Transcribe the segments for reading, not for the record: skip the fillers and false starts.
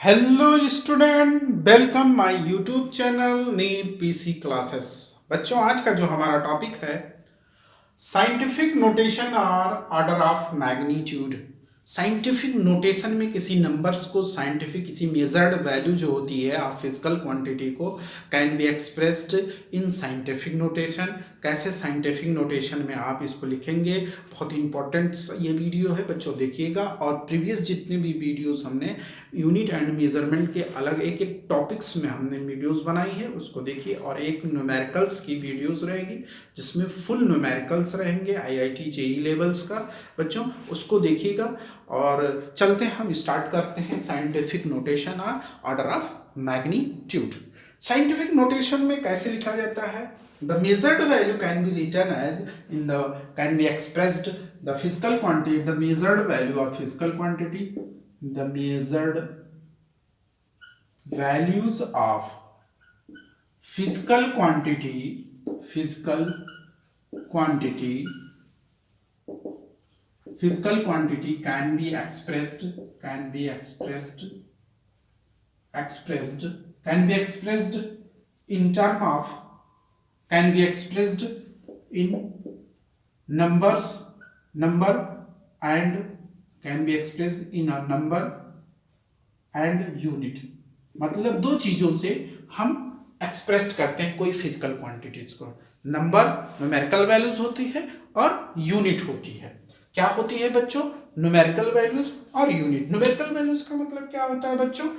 Hello student, welcome my YouTube channel NEET PC classes. बच्चों, आज का जो हमारा टॉपिक है साइंटिफिक नोटेशन और order of magnitude. Scientific notation में किसी नंबर्स को साइंटिफिक किसी मेजर्ड वैल्यू जो होती है ऑफ फिजिकल क्वांटिटी को can be expressed in scientific notation. कैसे साइंटिफिक नोटेशन में आप इसको लिखेंगे, बहुत इंपॉर्टेंट ये वीडियो है बच्चों, देखिएगा। और प्रीवियस जितने भी वीडियोस हमने यूनिट एंड मेजरमेंट के अलग एक एक टॉपिक्स में हमने वीडियोस बनाई है, उसको देखिए। और एक न्यूमेरिकल्स की वीडियोस रहेगी जिसमें फुल न्यूमेरिकल्स रहेंगे आईआईटी जेई लेवल्स का, बच्चों उसको देखिएगा। और चलते हैं, हम स्टार्ट करते हैं साइंटिफिक नोटेशन और order of magnitude. Scientific notation में कैसे लिखा जाता है? The measured value can be written as can be expressed the physical quantity, the measured value of physical quantity, the measured values of physical quantity, physical quantity, physical quantity can be expressed, can be expressed, expressed, can be expressed in term of, can be expressed in numbers, number, and can be expressed in a number and unit। मतलब दो चीजों से हम express करते हैं कोई physical quantities को। Number numerical values होती है और यूनिट होती है। क्या होती है बच्चों? न्यूमेरिकल वैल्यूज और यूनिट। न्यूमेरिकल वैल्यूज का मतलब क्या होता है बच्चों?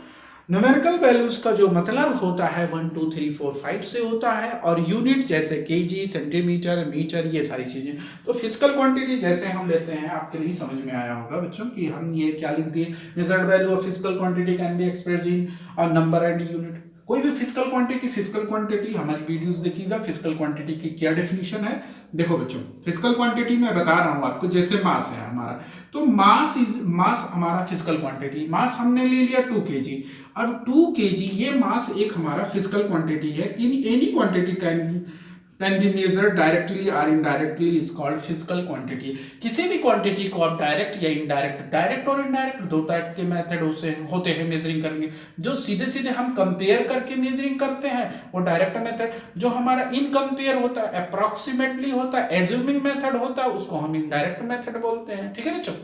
न्यूमेरिकल वैल्यूज का जो मतलब होता है 1 2 3 4 5 से होता है, और यूनिट जैसे केजी, सेंटीमीटर, मीटर, ये सारी चीजें। तो फिजिकल क्वांटिटी जैसे हम लेते हैं, आपके नहीं समझ में आया होगा बच्चों कि हम ये क्या लिख दिए, measured value of physical quantity can be expressed in number and unit. कोई भी फिजिकल क्वांटिटी हमारी वीडियोस देखिएगा। फिजिकल क्वांटिटी की क्या डेफिनेशन है, देखो बच्चों। फिजिकल क्वांटिटी मैं बता रहा हूं आपको, जैसे मास है हमारा, तो मास हमारा फिजिकल क्वांटिटी। मास हमने ले लिया 2 kg। अब 2 kg ये मास एक हमारा फिजिकल क्वांटिटी है। In any quantity can be measured directly और indirectly is called physical quantity. किसी भी क्वांटिटी को आप डायरेक्ट या इनडायरेक्ट, डायरेक्ट और इनडायरेक्ट दो टाइप के मेथड होते हैं मेजरिंग करने। जो सीधे सीधे हम कंपेयर करके मेजरिंग करते हैं वो डायरेक्ट मेथड, जो हमारा इनकंपेयर होता है, अप्रोक्सीमेटली होता है, एज्यूमिंग मेथड होता है, उसको हम इनडायरेक्ट मेथड बोलते हैं। ठीक है बच्चों,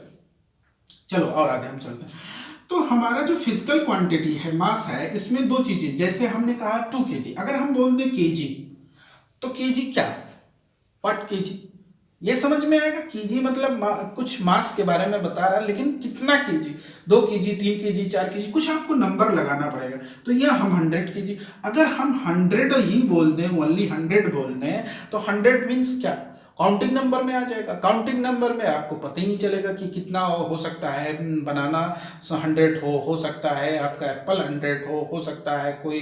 चलो और आगे हम चलते हैं। तो हमारा जो फिजिकल क्वांटिटी है, मास है, इसमें दो चीजें, जैसे हमने कहा 2 kg। अगर हम बोल दें केजी, तो केजी क्या, व्हाट केजी, ये समझ में आएगा। केजी मतलब कुछ मास के बारे में बता रहा है, लेकिन कितना केजी, 2 kg, 3 kg, 4 kg, कुछ आपको नंबर लगाना पड़ेगा। तो ये हम 100 kg, अगर हम 100 ही बोल दें, ओनली 100 बोल दें, तो 100 मीन्स क्या, काउंटिंग नंबर में आ जाएगा। काउंटिंग नंबर में आपको पता ही नहीं चलेगा कि कितना हो सकता है। बनाना 100 हो सकता है, आपका एप्पल 100 हो सकता है कोई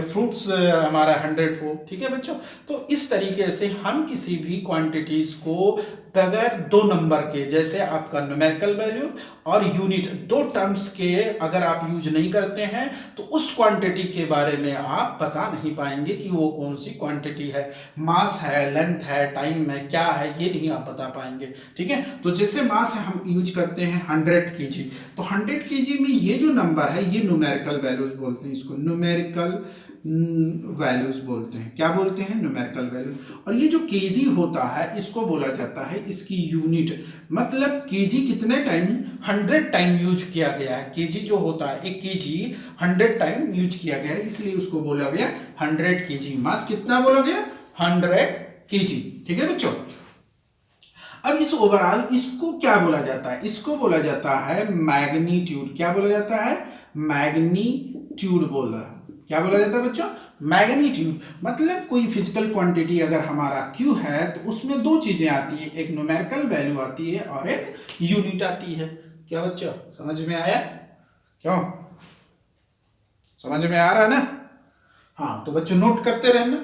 फ्रूट्स हमारा 100 हो। ठीक है बच्चों, तो इस तरीके से हम किसी भी क्वांटिटीज को बगैर दो नंबर के, जैसे आपका न्यूमेरिकल वैल्यू और यूनिट, दो टर्म्स के अगर आप यूज नहीं करते हैं तो उस क्वांटिटी के बारे में आप बता नहीं पाएंगे कि वो कौन सी क्वांटिटी है। मास है, लेंथ है, टाइम है, क्या है, ये नहीं आप बता पाएंगे। ठीक है, तो जैसे मास है हम यूज करते हैं 100 kg, तो 100 kg में ये जो नंबर है ये न्यूमेरिकल वैल्यूज बोलते हैं, इसको न्यूमेरिकल वैल्यूज बोलते हैं। क्या बोलते हैं? Numerical values. और ये जो केजी होता है इसको बोला जाता है इसकी यूनिट। मतलब केजी कितने टाइम, 100 टाइम यूज किया गया है। केजी जो होता है, एक केजी 100 टाइम यूज किया गया है, इसलिए उसको बोला गया 100 kg। मास कितना बोला गया? 100 kg। ठीक है बच्चों, अब इस ओवरऑल इसको क्या बोला जाता है? इसको बोला जाता है मैग्नीट्यूड। क्या बोला जाता है? मैग्नीट्यूड बोल रहा है। क्या बोला जाता है बच्चों? मैग्नीट्यूड। मतलब कोई फिजिकल क्वांटिटी अगर हमारा Q है तो उसमें दो चीजें आती है, एक न्यूमेरिकल वैल्यू आती है और एक यूनिट आती है। क्या बच्चों, समझ में आया? क्यों, समझ में आ रहा है ना? हाँ, तो बच्चों नोट करते रहना,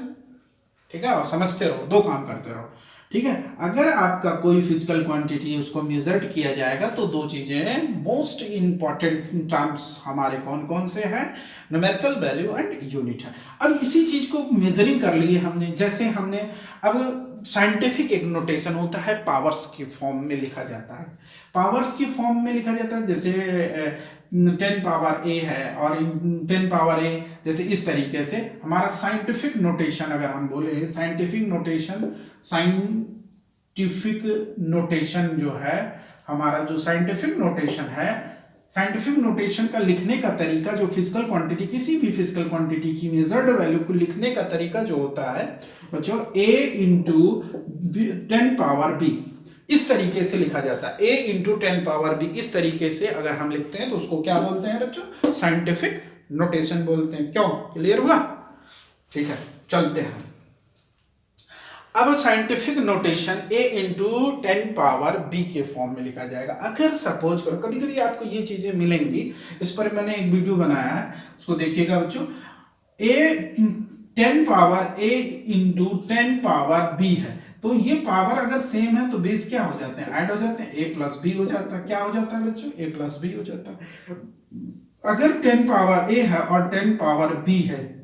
ठीक है, और समझते रहो, दो काम करते रहो। ठीक है, अगर आपका कोई फिजिकल क्वांटिटी उसको मेजर्ड किया जाएगा तो दो चीजें मोस्ट इंपॉर्टेंट टर्म्स हमारे कौन कौन से हैं? न्यूमेरिकल वैल्यू एंड यूनिट है। अब इसी चीज को मेजरिंग कर लिए हमने, जैसे हमने अब साइंटिफिक एक नोटेशन होता है, पावर्स की फॉर्म में लिखा जाता है। पावर्स की फॉर्म में लिखा जाता है, जैसे 10 पावर ए है और 10 पावर ए, जैसे इस तरीके से हमारा साइंटिफिक नोटेशन, अगर हम बोले साइंटिफिक नोटेशन जो है हमारा, जो साइंटिफिक नोटेशन है, साइंटिफिक नोटेशन का लिखने का तरीका, जो फिजिकल क्वांटिटी, किसी भी फिजिकल क्वांटिटी की मेजर्ड वैल्यू को लिखने का तरीका जो होता है बच्चों, a इंटू 10 पावर b, इस तरीके से लिखा जाता है। a इंटू 10 पावर b, इस तरीके से अगर हम लिखते हैं तो उसको क्या बोलते हैं बच्चों? साइंटिफिक नोटेशन बोलते हैं। क्यों? क्लियर हुआ? ठीक है, चलते हैं। अब scientific notation a into 10 power b के फॉर्म में लिखा जाएगा। अगर सपोज करो, कभी कभी आपको ये चीजें मिलेंगी, इस पर मैंने एक वीडियो बनाया है, उसको देखिएगा बच्चों। a 10 power a into 10 power b है, तो ये पावर अगर सेम है तो बेस क्या हो जाते हैं? ऐड हो जाते हैं, a प्लस b हो जाता है। क्या हो जाता है बच्चों? a प्लस b हो जाता है। अगर 10 पावर a है और 10 पावर b है,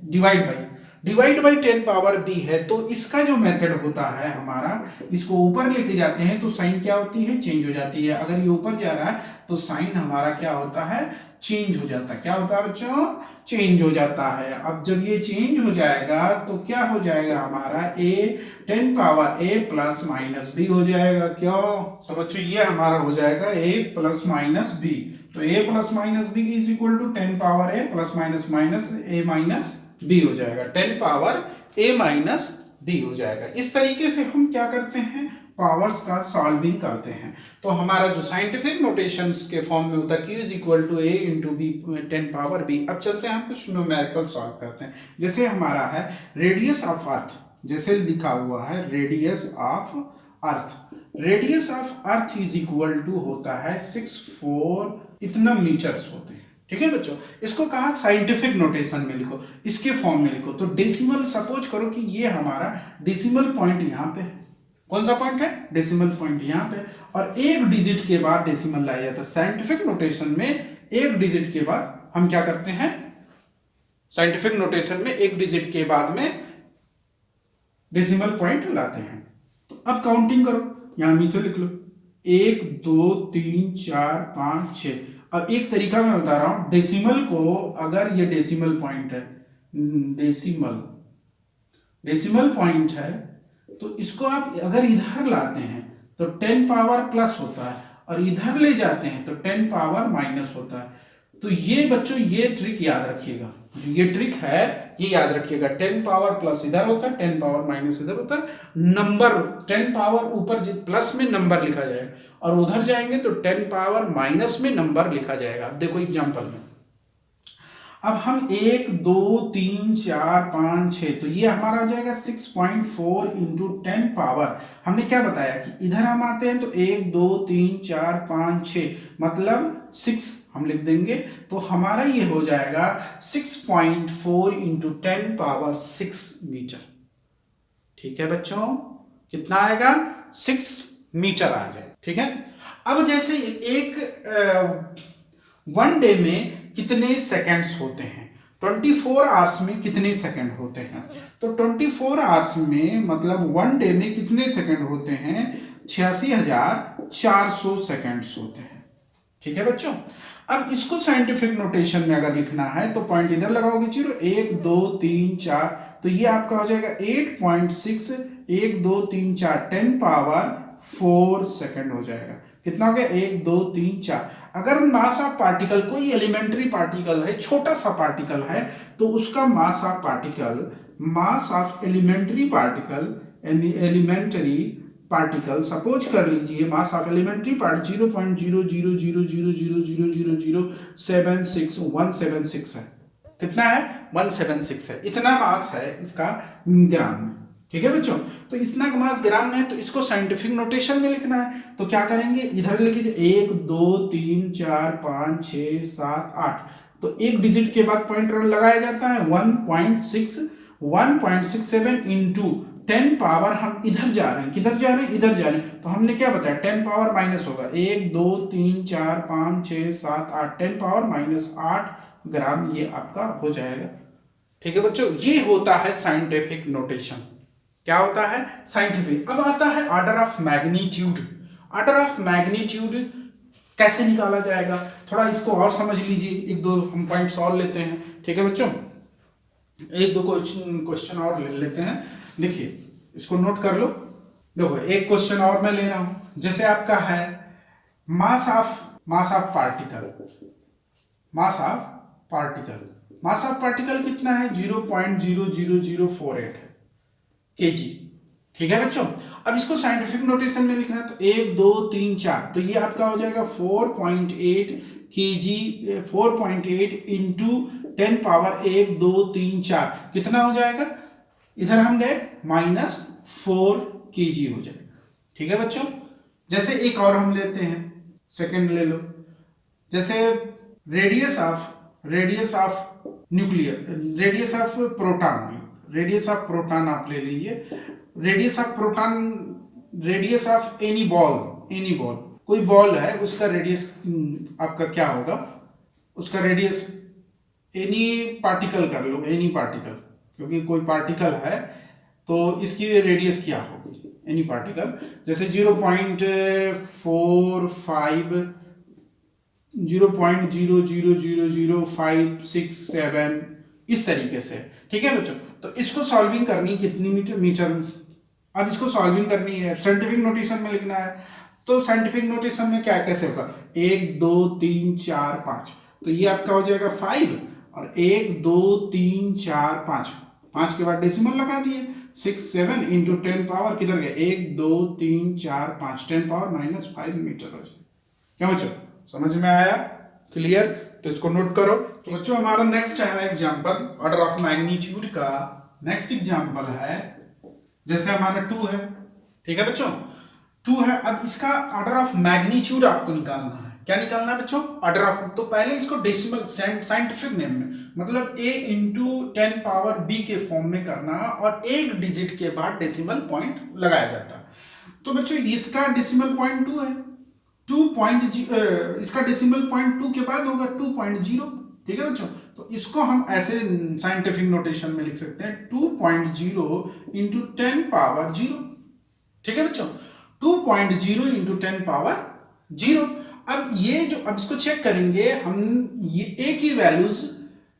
डिवाइड बाई 10 पावर b है, तो इसका जो मेथड होता है हमारा, इसको ऊपर लेके जाते हैं तो साइन क्या होती है? चेंज हो जाती है। अगर ये ऊपर जा रहा है तो साइन हमारा क्या होता है? चेंज हो जाता है। क्या होता है बच्चों? चेंज हो जाता है। अब जब ये चेंज हो जाएगा तो क्या हो जाएगा हमारा? a 10 power a plus minus b हो जाएगा। क्यों? सब बच्चों ये हमारा हो जाएगा a प्लस माइनस b, तो a plus minus b is equal to 10 power a plus minus minus a minus b हो जाएगा। 10 पावर a माइनस b हो जाएगा। इस तरीके से हम क्या करते हैं? पावर्स का सॉल्विंग करते हैं। तो हमारा जो साइंटिफिक नोटेशंस के फॉर्म में होता है q is equal to a into b 10 power b। अब चलते हैं हम कुछ न्यूमेरिकल सॉल्व करते हैं। जैसे हमारा है रेडियस ऑफ अर्थ, जैसे लिखा हुआ है radius of earth, radius of earth is equal to होता है 64 इतना मीटर्स होते हैं। ठीक है बच्चों, इसको कहा साइंटिफिक नोटेशन में लिखो, इसके फॉर्म में लिखो। तो डेसिमल, सपोज करो कि ये हमारा डेसिमल पॉइंट यहाँ पे है। कौन सा पॉइंट है? डेसिमल पॉइंट यहाँ पे, और एक डिजिट के बाद डेसिमल लाया जाता है। साइंटिफिक नोटेशन में एक डिजिट के बाद हम क्या करते हैं? साइंटिफिक नोटेशन में एक डिजिट के बाद में डेसिमल पॉइंट लाते हैं। तो अब काउंटिंग करो, यहां नीचे लिख लो 1 2 3 4 5 6। अब एक तरीका मैं बता रहा हूं, डेसिमल को, अगर ये डेसिमल पॉइंट है, डेसिमल पॉइंट है, तो इसको आप अगर इधर लाते हैं तो 10 पावर प्लस होता है, और इधर ले जाते हैं तो 10 पावर माइनस होता है। तो ये बच्चों ये ट्रिक याद रखिएगा, जो ये ट्रिक है ये याद रखिएगा। 10 पावर प्लस इधर होता है, 10 पावर माइनस इधर होता है। नंबर 10 पावर ऊपर प्लस में नंबर लिखा जाएगा, और उधर जाएंगे तो 10 पावर माइनस में नंबर लिखा जाएगा। अब देखो एग्जांपल में, अब हम 1 2 3 4 5 6, तो ये हमारा हो जाएगा 6.4 इंटू 10 पावर। हमने क्या बताया कि इधर हम आते हैं तो 1 2 3 4 5 6 मतलब 6 हम लिख देंगे, तो हमारा ये हो जाएगा 6.4 इंटू 10 पावर 6 मीटर। ठीक है बच्चों, कितना आएगा? 6 मीटर आ जाए। ठीक है, अब जैसे एक वन डे में कितने सेकंड्स होते हैं, 24 आवर्स में कितने सेकंड होते हैं, तो 24 आवर्स में मतलब वन डे में कितने सेकंड होते हैं? 86,400 सेकंड्स होते हैं। ठीक है बच्चों, अब इसको साइंटिफिक नोटेशन में अगर लिखना है तो पॉइंट इधर लगाओगे 0 1 2 3 4, तो ये आपका हो जाएगा 8.6 1 2 3 4 10 पावर 4 सेकंड हो जाएगा। कितना हो गया? 1 2 3 4। अगर मास ऑफ पार्टिकल, कोई एलिमेंट्री पार्टिकल है, छोटा सा पार्टिकल है, तो उसका mass of particle, mass of elementary particle, elementary particle suppose कर लीजिए मास ऑफ एलिमेंट्री पार्ट 0.000000076 है। कितना है? 176 है। इतना मास है इसका ग्राम में। ठीक है बच्चों, तो इतना मास ग्राम में है, तो इसको साइंटिफिक नोटेशन में लिखना है। तो क्या करेंगे? इधर लिख लीजिए 1 2 3 4 5 6 7 8, तो एक डिजिट के बाद पॉइंट लगाया जाता है 1.67 इंटू 10 पावर। हम इधर जा रहे हैं, किधर जा रहे हैं? इधर जा रहे हैं, तो हमने क्या बताया? 10 पावर माइनस होगा 1 2 3 4 5 6 7 8, 10 पावर माइनस 8 ग्राम ये आपका हो जाएगा। ठीक है बच्चों, ये होता है साइंटिफिक नोटेशन। क्या होता है? साइंटिफिक। अब आता है order of magnitude. Order of magnitude कैसे निकाला जाएगा, थोड़ा इसको और समझ लीजिए। एक दो हम पॉइंट्स और लेते हैं, ठीक है बच्चों, एक दो क्वेश्चन और ले लेते हैं। देखिए इसको नोट कर लो। देखो एक क्वेश्चन और मैं ले रहा हूं, जैसे आपका है मास of particle, mass of particle कितना है, 0.00048 है केजी, ठीक है बच्चों। अब इसको साइंटिफिक नोटेशन में लिखना है तो 1 2 3 4, तो ये आपका हो जाएगा 4.8 केजी, 4.8 इंटू 10 पावर 1 2 3 4 कितना हो जाएगा, इधर हम गए -4 केजी हो जाएगा, ठीक है बच्चों। जैसे एक और हम लेते हैं, सेकंड ले लो, जैसे radius of nuclear, radius of proton आप ले लीजिए, रेडियस ऑफ एनी बॉल, कोई बॉल है उसका रेडियस आपका क्या होगा, उसका रेडियस, एनी पार्टिकल कर लो, एनी पार्टिकल, क्योंकि कोई पार्टिकल है तो इसकी रेडियस क्या होगी, एनी पार्टिकल, जैसे 0.0000567 इस तरीके से, ठीक है बच्चों। तो इसको सॉल्विंग करनी कितनी मीटर, अब इसको सॉल्विंग करनी है, साइंटिफिक नोटेशन में लिखना है। तो साइंटिफिक नोटेशन में क्या कैसे होगा, 1 2 3 4 5, तो ये आपका हो जाएगा 5, और 1 2 3 4 5 के बाद डेसिमल लगा दिए, 6 7 इंटू 10 पावर किधर गया, 1 2 3 4 5, 10 पावर -5 मीटर हो जाए। क्या बच्चों समझ में आया, क्लियर? तो इसको नोट करो। तो बच्चों हमारा नेक्स्ट है एग्जांपल ऑर्डर ऑफ मैग्नीट्यूड का, नेक्स्ट एग्जांपल है जैसे हमारा 2 है, ठीक है बच्चों, 2 है। अब इसका ऑर्डर ऑफ मैग्नीट्यूड आपको निकालना है, क्या निकालना है बच्चों, ऑर्डर ऑफ। तो पहले इसको डेसिमल साइंटिफिक नेम में, मतलब a इंटू 10 पावर b के फॉर्म में करना, और एक डिजिट के बाद डेसिमल पॉइंट लगाया जाता है। तो बच्चों इसका डेसिमल पॉइंट 2 है, इसका डेसिमल पॉइंट 2 के बाद होगा 2.0, ठीक है बच्चों। तो इसको हम ऐसे साइंटिफिक नोटेशन में लिख सकते हैं 2.0 इंटू 10 पावर 0, ठीक है बच्चों, 2.0 इंटू 10 पावर 0। अब ये जो, अब इसको चेक करेंगे हम, ये ए की वैल्यूज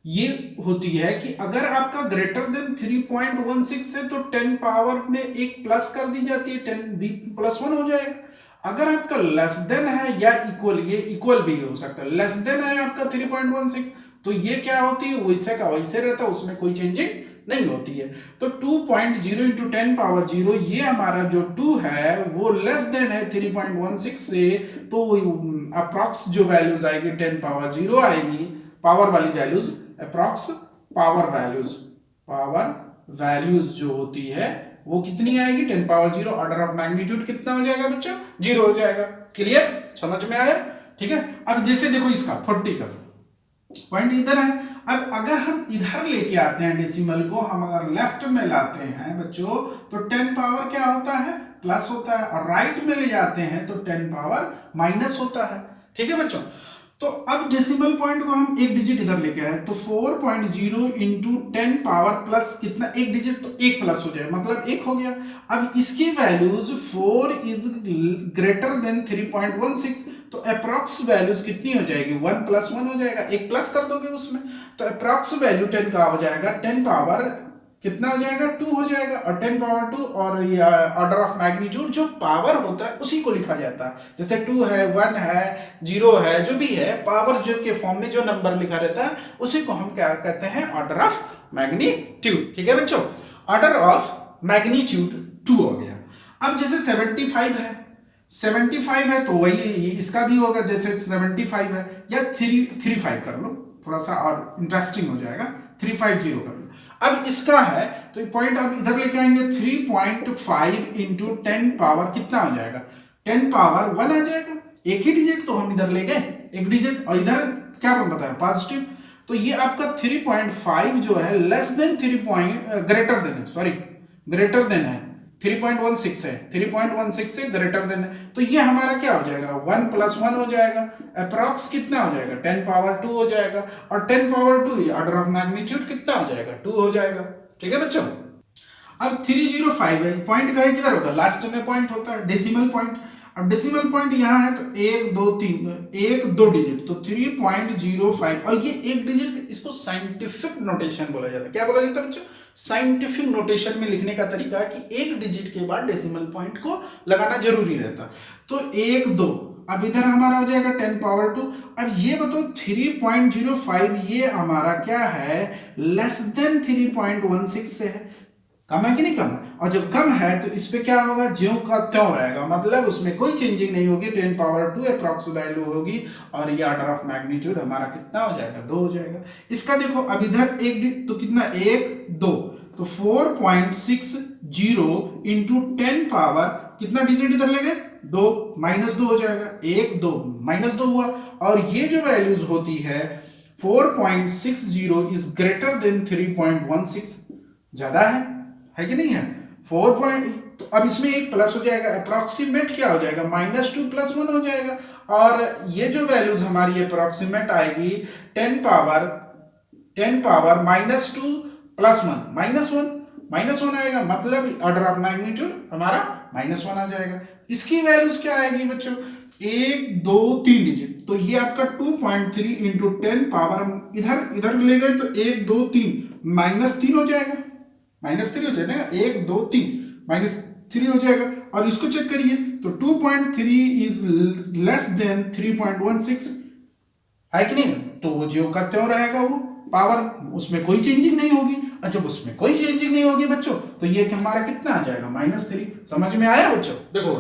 ये होती है कि अगर आपका ग्रेटर देन 3.16 है तो 10 पावर में एक प्लस कर दी जाती है, 10b+1 हो जाएगा। अगर आपका लेस देन है या इक्वल, ये इक्वल भी हो सकता है, लेस देन है आपका 3.16, तो ये क्या होती है, वैसे का वैसे रहता है, उसमें कोई चेंजिंग नहीं होती है। तो 2.0 इंटू 10 पावर 0, ये हमारा जो 2 है वो लेस देन है 3.16 से, तो अप्रॉक्स जो वैल्यूज आएगी 10 पावर 0 आएगी, पावर वाली वैल्यूज, अप्रॉक्स पावर वैल्यूज जो होती है वो कितनी आएगी, 10 पावर 0। ऑर्डर ऑफ मैग्नीट्यूड कितना हो जाएगा बच्चों, 0 हो जाएगा। क्लियर, समझ में आया, ठीक है। अब जैसे देखो इसका 40 का पॉइंट इधर है, अब अगर हम इधर लेके आते हैं डेसिमल को, हम अगर लेफ्ट में लाते हैं बच्चों तो 10 पावर क्या होता है, प्लस होता है, और राइट में ले जाते हैं तो 10 पावर माइनस होता है, ठीक है बच्चों। तो अब डेसिमल पॉइंट को हम एक डिजिट इधर लेके आए तो 4.0 इंटू 10 पावर प्लस कितना, एक डिजिट तो एक प्लस हो जाए, मतलब 1 हो गया। अब इसकी वैल्यूज 4 इज ग्रेटर देन 3.16, तो अप्रॉक्स वैल्यूज कितनी हो जाएगी, 1+1 हो जाएगा, एक प्लस कर दोगे उसमें, तो अप्रॉक्स वैल्यू 10 का हो जाएगा, 10 पावर कितना हो जाएगा, 2 हो जाएगा, और 10 पावर 2, और ये ऑर्डर ऑफ मैग्नीट्यूड जो पावर होता है उसी को लिखा जाता है, जैसे 2 है, 1 है, 0 है, जो भी है, पावर जो के फॉर्म में जो नंबर लिखा रहता है उसी को हम क्या कहते हैं, ऑर्डर ऑफ मैग्नीट्यूड, ठीक है बच्चों। ऑर्डर ऑफ मैग्नीट्यूड 2 हो गया। अब जैसे 75 है तो वही इसका भी होगा, जैसे 75 है, या 35 कर लो, थोड़ा सा और इंटरेस्टिंग हो जाएगा, 350 कर लो। अब इसका है तो पॉइंट आप इधर लेके आएंगे, 3.5 इंटू 10 पावर कितना हो जाएगा, 10 पावर 1 आ जाएगा, एक ही डिजिट तो हम इधर ले गए, एक डिजिट, और इधर क्या बताया, पॉजिटिव, तो ये आपका 3.5 जो है लेस देन ग्रेटर देन है 3.16 है, 3.16 से ग्रेटर देन है, तो ये हमारा क्या हो जाएगा, 1+1 हो जाएगा, अप्रॉक्स कितना हो जाएगा, 10 पावर 2 हो जाएगा, और 10 पावर 2 ऑर्डर ऑफ मैग्नीट्यूड कितना हो जाएगा, 2 हो जाएगा, ठीक है बच्चों। अब 305 है, पॉइंट का किधर होगा, लास्ट में पॉइंट होता है, डेसिमल पॉइंट, अब डेसिमल पॉइंट यहाँ है तो 1 2 3 1 2 डिजिट तो 3.05 और ये एक डिजिट, इसको साइंटिफिक नोटेशन बोला जाता है। क्या बोला जाता है बच्चों? साइंटिफिक नोटेशन में लिखने का तरीका है कि एक डिजिट के बाद डेसिमल पॉइंट को लगाना जरूरी रहता। तो 1 2, अब इधर हमारा हो जाएगा 10 पावर 2। अब ये बताओ 3.05 ये हमारा क्या है? लेस देन 3.16 से है। कम है कि नहीं कम है? और जब कम है तो इस पे क्या होगा? ज्यों का त्यों रहेगा, मतलब उसमें कोई चेंजिंग नहीं होगी। 10 पावर 2 अप्रॉक्स वैल्यू होगी और ये ऑर्डर ऑफ मैग्नीट्यूड हमारा कितना हो जाएगा? 2 हो जाएगा। इसका देखो अब इधर एक तो कितना? 1 2 तो 4.60 इंटू 10 पावर कितना डिजिट इधर ले गए? 2 -2 हो जाएगा। 1 2 -2 हुआ। और ये जो वैल्यूज होती है 4.60 इज ग्रेटर देन 3.16, ज्यादा है कि नहीं है? 4 तो अब इसमें एक प्लस हो जाएगा, अप्रॉक्सीमेट क्या हो जाएगा? -2 + 1 हो जाएगा। और ये जो वैल्यूज हमारी अप्रॉक्सीमेट आएगी 10 पावर -2 + 1 -1 आएगा, मतलब ऑर्डर ऑफ मैग्नीट्यूड हमारा -1 आ जाएगा। इसकी वैल्यूज क्या आएगी बच्चों? 1 2 3 डिजिट तो ये आपका 2.3 इंटू 10 पावर, हम इधर ले गए तो 1 2 3 -3 हो जाएगा। -3 हो जाएगा, 1 2 3 -3 हो जाएगा। और इसको चेक करिए तो 2.3 इज लेस देन 3.16 है कि नहीं? तो वो जो का त्यों रहेगा, वो पावर, उसमें कोई चेंजिंग नहीं होगी। अच्छा, उसमें कोई चेंजिंग नहीं होगी बच्चों, तो ये हमारा कितना आ जाएगा? -3। समझ में आया बच्चों? देखो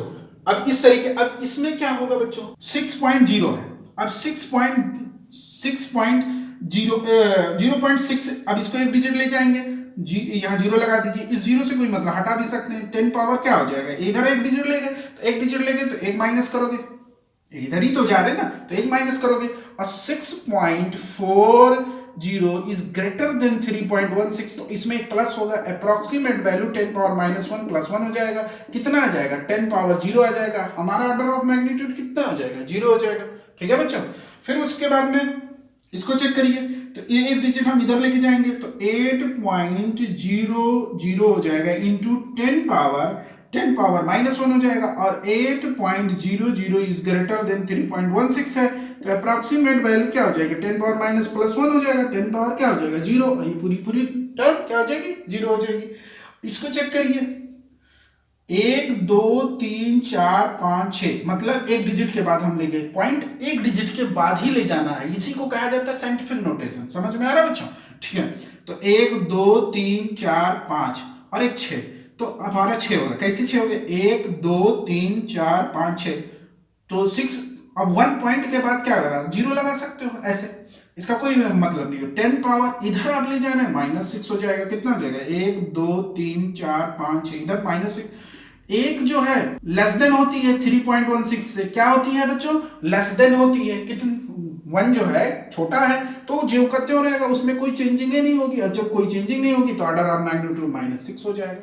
अब इस तरीके, अब इसमें क्या होगा बच्चों? 6.0 है। अब 0.6, अब इसको एक डिजिट ले जाएंगे, यहाँ 0 लगा दीजिए। इस 0 से कोई मतलब हटा भी सकते हैं। 10 पावर क्या हो जाएगा? इधर एक डिजिट ले गए तो एक डिजिट ले गए तो एक माइनस करोगे, इधर ही तो जा रहे ना, तो एक माइनस करोगे। और 6.40 इज ग्रेटर देन 3.16 तो इसमें एक प्लस होगा। अप्रॉक्सीमेट वैल्यू 10 पावर -1 + 1 हो जाएगा। कितना आ जाएगा? 10 पावर 0 आ जाएगा। हमारा ऑर्डर ऑफ मैग्नीट्यूड कितना आ जाएगा? 0 हो जाएगा। ठीक है बच्चों? फिर उसके बाद में इसको चेक करिए तो ये एक डिजिट हम इधर लेके जाएंगे तो 8.00 हो जाएगा इंटू 10 पावर -1 हो जाएगा। और 8.00 इज ग्रेटर देन 3.16 है, तो अप्रॉक्सीमेट वैल्यू क्या हो जाएगी? 10 पावर -+1 हो जाएगा। 10 पावर क्या हो जाएगा? 0। ये पूरी टर्म क्या हो जाएगी? 0 हो जाएगी। इसको चेक करिए 1 2 3 4 5 6, मतलब एक डिजिट के बाद हम ले गए। पॉइंट एक डिजिट के बाद ही ले जाना है, इसी को कहा जाता है साइंटिफिक नोटेशन। समझ में आ रहा है बच्चों? ठीक है, तो 1 2 3 4 5 और एक 6, तो हमारा 6 होगा। कैसे 6 हो गए? 1 2 3 4 5 6 तो 6। अब 1 पॉइंट के बाद क्या लगा? 0 लगा सकते हो ऐसे, इसका कोई मतलब नहीं है। 10 पावर इधर आप ले जा रहे हैं -6 हो जाएगा। कितना हो जाएगा? 1 2 3 4 5 6, इधर -6। एक जो है लेस देन होती है 3.16 से, क्या होती है बच्चों? लेस देन होती है। कितनी? 1 जो है छोटा है तो जो का त्यों रहेगा, उसमें कोई चेंजिंग नहीं होगी। और जब कोई चेंजिंग नहीं होगी तो ऑर्डर ऑफ मैग्नीट्यूड -6 हो जाएगा।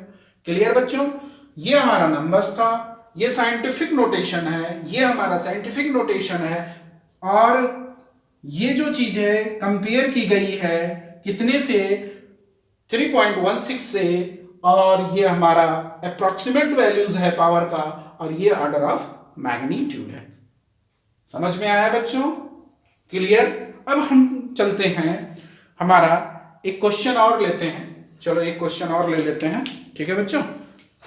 क्लियर बच्चों? ये हमारा नंबर्स था, ये साइंटिफिक नोटेशन है, ये हमारा साइंटिफिक नोटेशन है। और ये जो चीज है कंपेयर की गई है कितने से? 3.16 से। और ये हमारा अप्रोक्सीमेट वैल्यूज है पावर का, और ये ऑर्डर ऑफ मैग्नीट्यूड है। समझ में आया बच्चों? क्लियर? अब हम चलते हैं, हमारा एक क्वेश्चन और लेते हैं। चलो एक क्वेश्चन और ले लेते हैं। ठीक है बच्चों,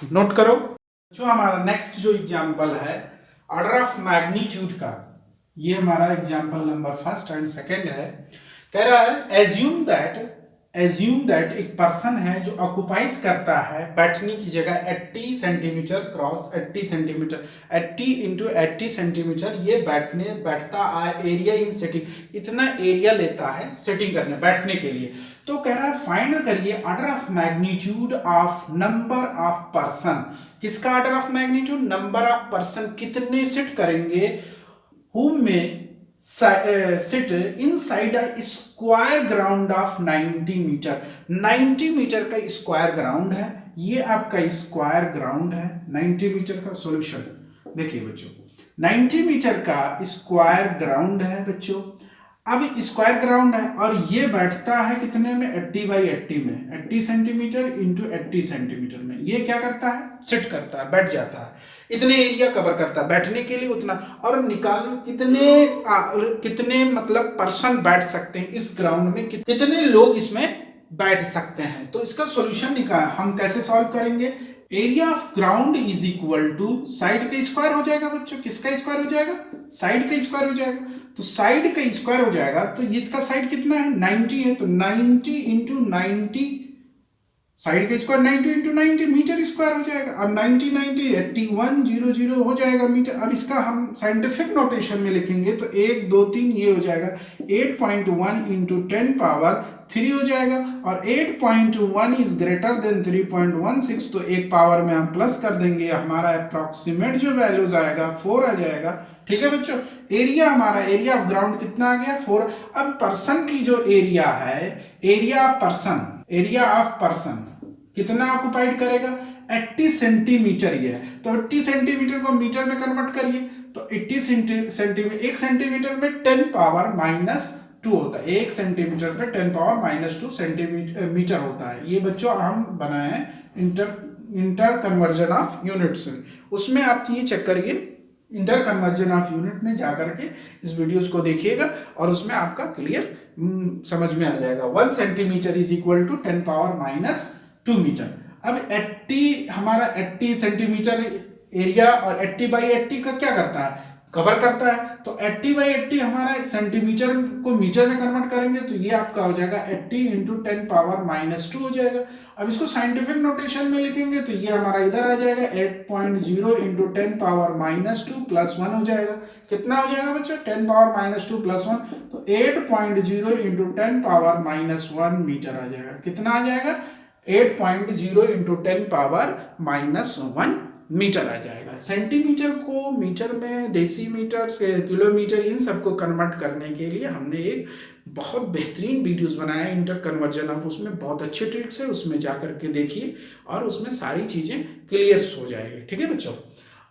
नोट करो। जो हमारा नेक्स्ट जो एग्जाम्पल है ऑर्डर ऑफ मैग्नीट्यूड का, ये हमारा एग्जाम्पल नंबर 1 और 2 है। कह रहा है एज्यूम दैट एक पर्सन है जो ऑक्युपाइज करता है बैठने की जगह 80 centimetre cross 80 centimetre 80 into 80 centimetre ये बैठता है एरिया इन सेटिंग, इतना एरिया लेता है सेटिंग करने बैठने के लिए। तो कह रहा है फाइंड करिए order of magnitude of number of person. किसका order of magnitude? Number of person कितने सिट करेंगे whom may sit inside a square ground of 90 metre. 90 metre का स्क्वायर ग्राउंड है, ये आपका स्क्वायर ग्राउंड है। 90 मीटर का सॉल्यूशन देखिए बच्चों, 90 मीटर का स्क्वायर ग्राउंड है बच्चों। अब स्क्वायर ग्राउंड है और ये बैठता है कितने में, 80/80 में, 80 सेंटीमीटर इंटू 80 सेंटीमीटर में। ये क्या करता है, सिट करता है, बैठ जाता है, इतने एरिया कवर करता है, बैठने के लिए उतना। और निकाल कितने मतलब पर्सन बैठ सकते हैं इस ग्राउंड में, कितने लोग इसमें बैठ सकते हैं। तो इसका सॉल्यूशन निकाल हम कैसे सॉल्व करेंगे, area of ground is equal to side का स्क्वायर हो जाएगा बच्चों, किसका स्क्वायर हो जाएगा, साइड का स्क्वायर हो जाएगा। तो साइड का स्क्वायर हो जाएगा, तो इसका साइड कितना है, 90 है, तो 90 इंटू 90, साइड का स्क्वायर 90 इंटू 90 मीटर स्क्वायर हो जाएगा। अब 90 90 8100 हो जाएगा मीटर। अब इसका हम साइंटिफिक नोटेशन में लिखेंगे तो 1 2 3 ये हो जाएगा 8.1 इंटू 10 पावर 3 हो जाएगा, और 8.1 इज ग्रेटर देन 3.16, तो एक पावर में हम प्लस कर देंगे, हमारा अप्रॉक्सीमेट जो वैल्यूज आएगा 4 आ जाएगा। ठीक है बच्चों, एरिया हमारा, एरिया ऑफ ग्राउंड कितना आ गया, 4। अब पर्सन की जो एरिया है, एरिया ऑफ पर्सन कितना ऑक्युपाइड करेगा, 80 सेंटीमीटर ये है। तो 80 सेंटीमीटर को मीटर में कन्वर्ट करिए, तो 80 सेंटीमीटर, 1 सेंटीमीटर में 10 पावर माइनस 2 होता है, 1 सेंटीमीटर पे 10 पावर माइनस 2 सेंटीमीटर होता है। ये बच्चों हम बनाए हैं इंटर कन्वर्जन ऑफ यूनिट से, उसमें आप ये चेक करिए, इंटर कन्वर्जन ऑफ यूनिट में जाकर के इस वीडियोस को देखिएगा और उसमें आपका क्लियर समझ में आ जाएगा। 1 centimetre is equal to 10 power minus 2 metre. अब 80 हमारा 80 सेंटीमीटर एरिया और 80/80 का क्या करता है, कवर करता है। तो 80/80 हमारा सेंटीमीटर को मीटर में कन्वर्ट करेंगे तो ये आपका हो जाएगा 80 इंटू 10 पावर माइनस 2 हो जाएगा। अब इसको साइंटिफिक नोटेशन में लिखेंगे तो ये हमारा इधर आ जाएगा 8.0 इंटू 10 पावर माइनस 2 प्लस 1 हो जाएगा। कितना हो जाएगा बच्चों, 10 पावर माइनस 2 प्लस 1, तो 8.0 इंटू 10 पावर माइनस 1 मीटर आ जाएगा। कितना आ जाएगा, 8.0 इंटू 10 पावर माइनस 1 मीटर आ जाएगा। सेंटीमीटर को मीटर में, डेसीमीटर से किलोमीटर, इन सबको कन्वर्ट करने के लिए हमने एक बहुत बेहतरीन वीडियोस बनाया है, इंटर कन्वर्जन ऑफ, उसमें बहुत अच्छे ट्रिक्स है, उसमें जाकर के देखिए और उसमें सारी चीज़ें क्लियर हो जाएगी। ठीक है बच्चों,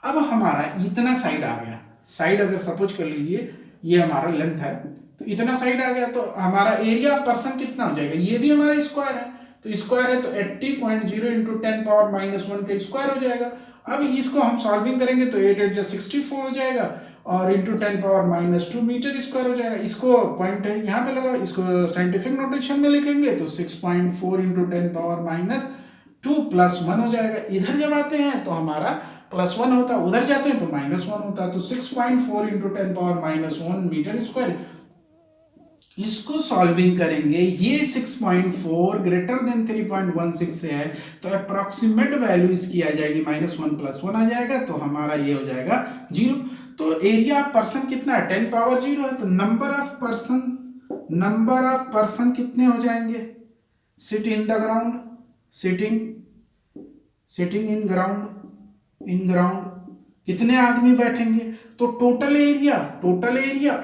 अब हमारा इतना साइड आ गया, साइड अगर सपोज कर लीजिए ये हमारा लेंथ है, तो इतना साइड आ गया, तो हमारा एरिया पर्सन कितना हो जाएगा, ये भी हमारा स्क्वायर है, तो स्क्वायर है तो 80.0 इंटू 10 पावर माइनस 1 का स्क्वायर हो जाएगा। अब इसको हम सॉल्विंग करेंगे तो 8 8 64 हो जाएगा और into 10 power minus 2 metre square हो जाएगा। इसको पॉइंट है यहाँ पे लगा, इसको साइंटिफिक नोटेशन में लिखेंगे तो 6.4 इंटू 10 पावर माइनस 2 प्लस 1 हो जाएगा। इधर जब आते हैं तो हमारा प्लस 1 होता है, उधर जाते हैं तो माइनस 1 होता है, तो 6.4 into 10 power minus 1 metre square. इसको सॉल्विंग करेंगे, ये 6.4 ग्रेटर देन 3.16 से है तो अप्रॉक्सीमेट वैल्यू इसकी आ जाएगी -1 + 1 आ जाएगा, तो हमारा ये हो जाएगा 0। तो एरिया ऑफ पर्सन कितना है, 10 पावर 0 है, तो नंबर ऑफ पर्सन कितने हो जाएंगे, sit in the ground, sitting in ground कितने आदमी बैठेंगे, तो total area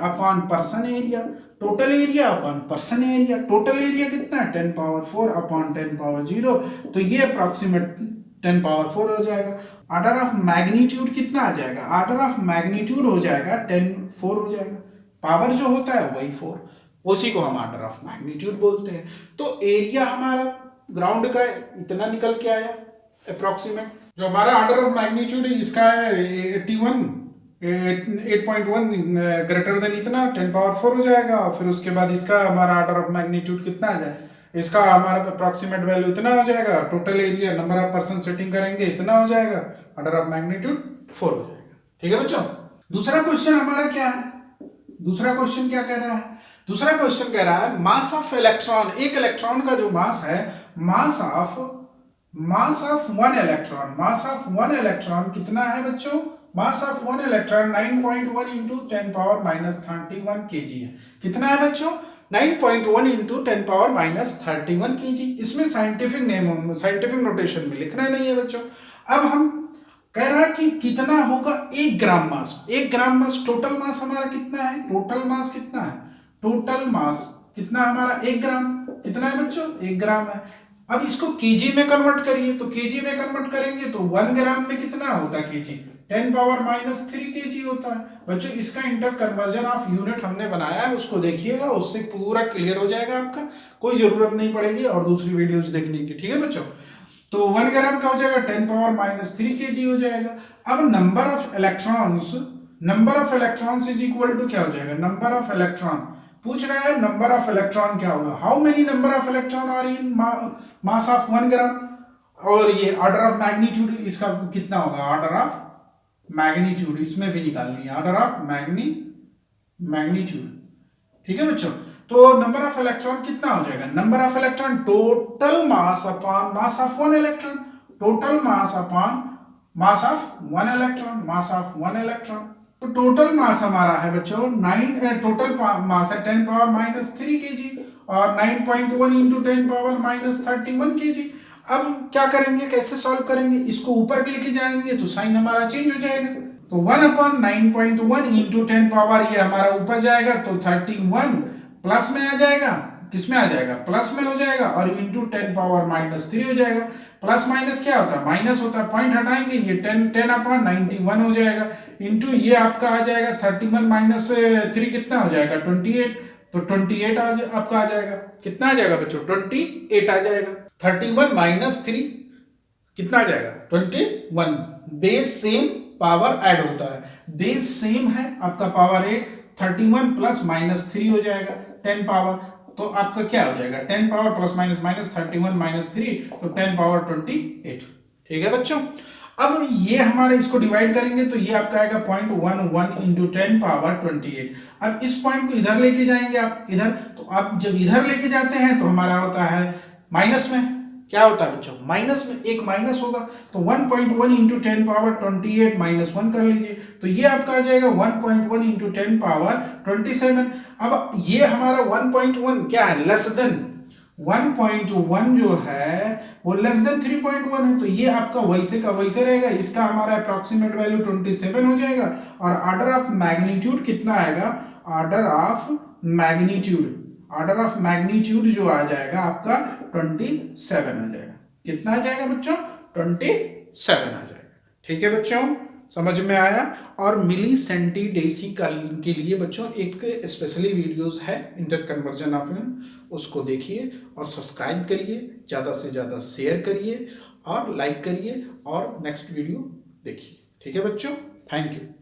upon person area, total area upon person area, total area कितना है 10 पावर 4 अपॉन 10 पावर 0, तो ये अप्रॉक्सीमेट 10 पावर 4 हो जाएगा। ऑर्डर ऑफ मैग्नीट्यूड कितना आ जाएगा, ऑर्डर ऑफ मैग्नीट्यूड हो जाएगा 4 हो जाएगा, पावर जो होता है वही 4, उसी को हम ऑर्डर ऑफ मैग्नीट्यूड बोलते हैं। तो एरिया हमारा ग्राउंड का इतना निकल के आया अप्रॉक्सीमेट, जो हमारा ऑर्डर ऑफ मैग्नीट्यूड है इसका है 8.1 ग्रेटर देन इतना 10 पावर 4 हो जाएगा। फिर उसके बाद इसका हमारा ऑर्डर ऑफ मैग्नीट्यूड कितना आ जाए, इसका हमारा अप्रॉक्सीमेट वैल्यू इतना हो जाएगा, total area number of person setting करेंगे इतना हो जाएगा, ऑर्डर ऑफ मैग्नीट्यूड 4 हो जाएगा। ठीक है बच्चों, दूसरा क्वेश्चन हमारा क्या है, दूसरा क्वेश्चन क्या कह रहा है, दूसरा क्वेश्चन कह रहा है मास ऑफ इलेक्ट्रॉन, एक इलेक्ट्रॉन का जो मास है, मास ऑफ 1 इलेक्ट्रॉन कितना है बच्चों, मास of 1 electron 9.1 into 10 power minus 31 kg है। कितना है बच्चों, 9.1 इंटू 10 पावर माइनस 31 kg। इसमें साइंटिफिक नोटेशन में लिखना नहीं है बच्चों। अब हम कह रहा है कि कितना होगा 1 ग्राम मास, 1 ग्राम मास, टोटल मास हमारा कितना है, टोटल मास कितना है, टोटल मास कितना हमारा 1 ग्राम, कितना है बच्चों 1 ग्राम है। अब इसको केजी में कन्वर्ट करिए, तो केजी में कन्वर्ट करेंगे तो 1 ग्राम में कितना होता है केजी, 10 पावर -3 kg होता है। बच्चों इसका इंटर कन्वर्जन ऑफ यूनिट हमने बनाया है, उसको देखिएगा, उससे पूरा क्लियर हो जाएगा आपका, कोई जरूरत नहीं पड़ेगी और दूसरी वीडियोस देखने की। ठीक है बच्चों, तो 1 ग्राम का हो जाएगा 10 पावर -3 kg हो जाएगा। अब number of electrons is equal to क्या हो जाएगा, नंबर ऑफ इलेक्ट्रॉन पूछ रहा है, नंबर ऑफ इलेक्ट्रॉन क्या होगा, how many number of electron are in mass of 1 gram, और ये ऑर्डर ऑफ मैग्नीट्यूड इसका कितना होगा, ऑर्डर ऑफ मैग्नीट्यूड इसमें भी निकालनी है, ऑर्डर ऑफ मैग्नीट्यूड। ठीक है बच्चों, तो नंबर ऑफ इलेक्ट्रॉन कितना हो जाएगा, number of electron total mass upon mass of 1 electron, total mass upon mass of 1 electron, mass of 1 electron. तो टोटल मास हमारा है बच्चों 9, टोटल मास है 10 पावर -3 kg और 9.1 इंटू 10 पावर -31 kg। अब क्या करेंगे, कैसे सॉल्व करेंगे, इसको ऊपर लेके जाएंगे तो साइन हमारा चेंज हो जाएगा, तो 1/9.1 इंटू 10 पावर ये हमारा ऊपर जाएगा तो 31 प्लस में आ जाएगा, किस में आ जाएगा, प्लस में हो जाएगा, और इंटू 10 पावर -3 हो जाएगा। प्लस माइनस क्या होता है, माइनस होता है, पॉइंट हटाएंगे ये 10/91 हो जाएगा, इंटू ये आपका आ जाएगा 31 - 3 कितना हो जाएगा 28, तो 28 आपका आ जाएगा, कितना आ जाएगा बच्चों 28 आ जाएगा। 31 - 3 कितना आ जाएगा 21, बेस सेम पावर ऐड होता है, बेस सेम है आपका पावर 8, 31 प्लस -3 हो जाएगा 10 पावर, तो आपका क्या हो जाएगा 10 पावर प्लस माइनस 31 - 3 तो 10 पावर 28। ठीक है बच्चों, अब ये हमारे इसको डिवाइड करेंगे तो ये आपका आएगा 0.11 इंटू 10 पावर 28। अब इस पॉइंट को इधर लेके जाएंगे आप इधर, तो आप जब इधर लेके जाते हैं तो हमारा होता है माइनस में, क्या होता है बच्चों माइनस में, एक माइनस होगा, तो 1.1 इंटू 10 पावर 28 -1 कर लीजिए, तो ये आपका आ जाएगा 1.1 इंटू 10 पावर 27। अब ये हमारा 1.1 क्या है, लेस देन 1.1 जो है वो लेस देन 3.1 है, तो ये आपका वैसे का वैसे रहेगा, इसका हमारा अप्रोक्सीमेट वैल्यू 27 हो जाएगा, और ऑर्डर ऑफ मैग्नीट्यूड कितना आएगा, ऑर्डर ऑफ मैग्नीट्यूड जो आ जाएगा आपका 27 आ जाएगा, कितना आ जाएगा बच्चों 27 आ जाएगा। ठीक है बच्चों, समझ में आया। और मिली सेंटी डेसी के लिए बच्चों एक स्पेशली वीडियोस है इंटर कन्वर्जन ऑफ, उसको देखिए और सब्सक्राइब करिए, ज़्यादा से ज़्यादा शेयर करिए और लाइक करिए और नेक्स्ट वीडियो देखिए। ठीक है बच्चों, थैंक यू।